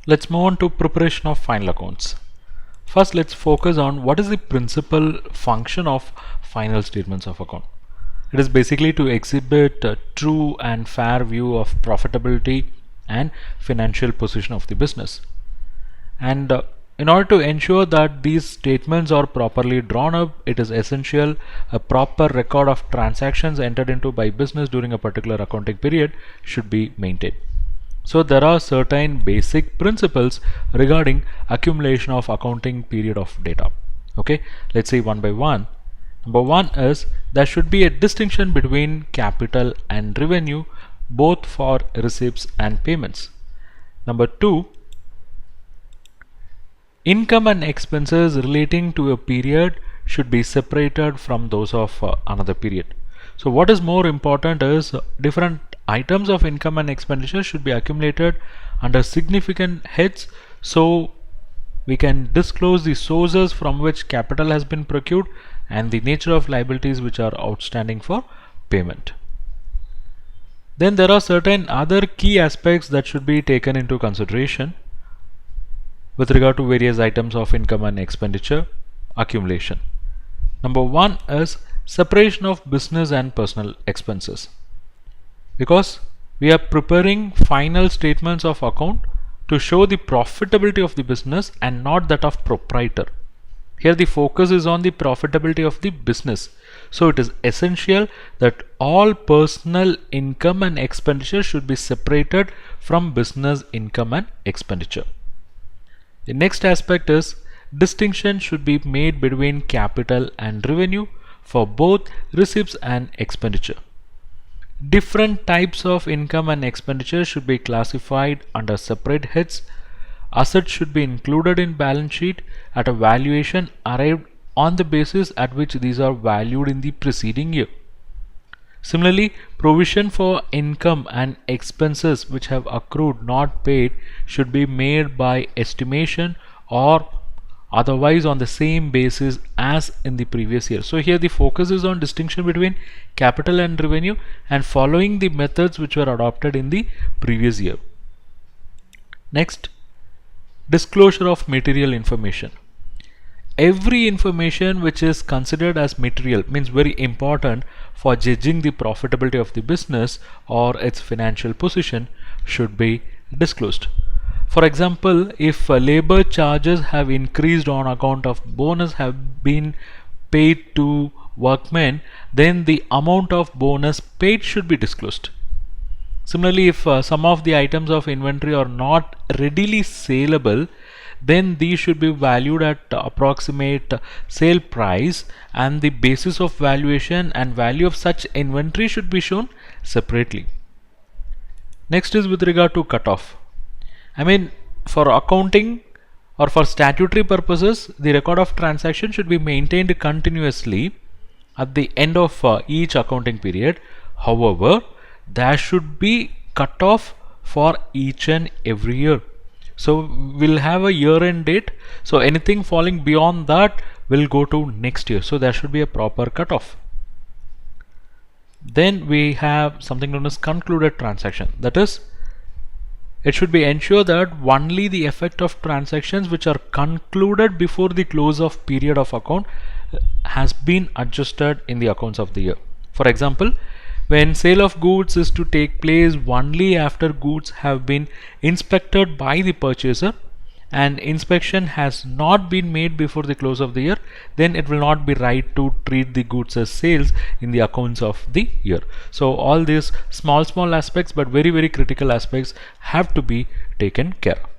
Let's move on to preparation of final accounts. First, let's focus on what is the principal function of final statements of account. It is basically to exhibit a true and fair view of profitability and financial position of the business. And in order to ensure that these statements are properly drawn up, it is essential a proper record of transactions entered into by business during a particular accounting period should be maintained. So there are certain basic principles regarding accumulation of accounting period of data. Okay, let's see one by one. Number one is there should be a distinction between capital and revenue both for receipts and payments. Number two, income and expenses relating to a period should be separated from those of another period. So what is more important is different items of income and expenditure should be accumulated under significant heads, so we can disclose the sources from which capital has been procured and the nature of liabilities which are outstanding for payment. Then there are certain other key aspects that should be taken into consideration with regard to various items of income and expenditure accumulation. Number one is separation of business and personal expenses. Because we are preparing final statements of account to show the profitability of the business and not that of proprietor. Here the focus is on the profitability of the business. So it is essential that all personal income and expenditure should be separated from business income and expenditure. The next aspect is distinction should be made between capital and revenue for both receipts and expenditure. Different types of income and expenditure should be classified under separate heads. Assets should be included in balance sheet at a valuation arrived on the basis at which these are valued in the preceding year. Similarly, provision for income and expenses which have accrued not paid should be made by estimation or otherwise on the same basis as in the previous year. So here the focus is on distinction between capital and revenue and following the methods which were adopted in the previous year. Next, disclosure of material information. Every information which is considered as material, means very important for judging the profitability of the business or its financial position, should be disclosed. For example, if labor charges have increased on account of bonus have been paid to workmen, then the amount of bonus paid should be disclosed. Similarly, if some of the items of inventory are not readily saleable, then these should be valued at approximate sale price, and the basis of valuation and value of such inventory should be shown separately. Next is with regard to cutoff. I mean, for accounting or for statutory purposes, the record of transaction should be maintained continuously at the end of each accounting period. However, there should be cutoff for each and every year. So we'll have a year-end date. So anything falling beyond that will go to next year. So there should be a proper cutoff. Then we have something known as concluded transaction. That is, it should be ensured that only the effect of transactions which are concluded before the close of period of account has been adjusted in the accounts of the year. For example, when sale of goods is to take place only after goods have been inspected by the purchaser and inspection has not been made before the close of the year, then it will not be right to treat the goods as sales in the accounts of the year. So all these small aspects but very critical aspects have to be taken care of.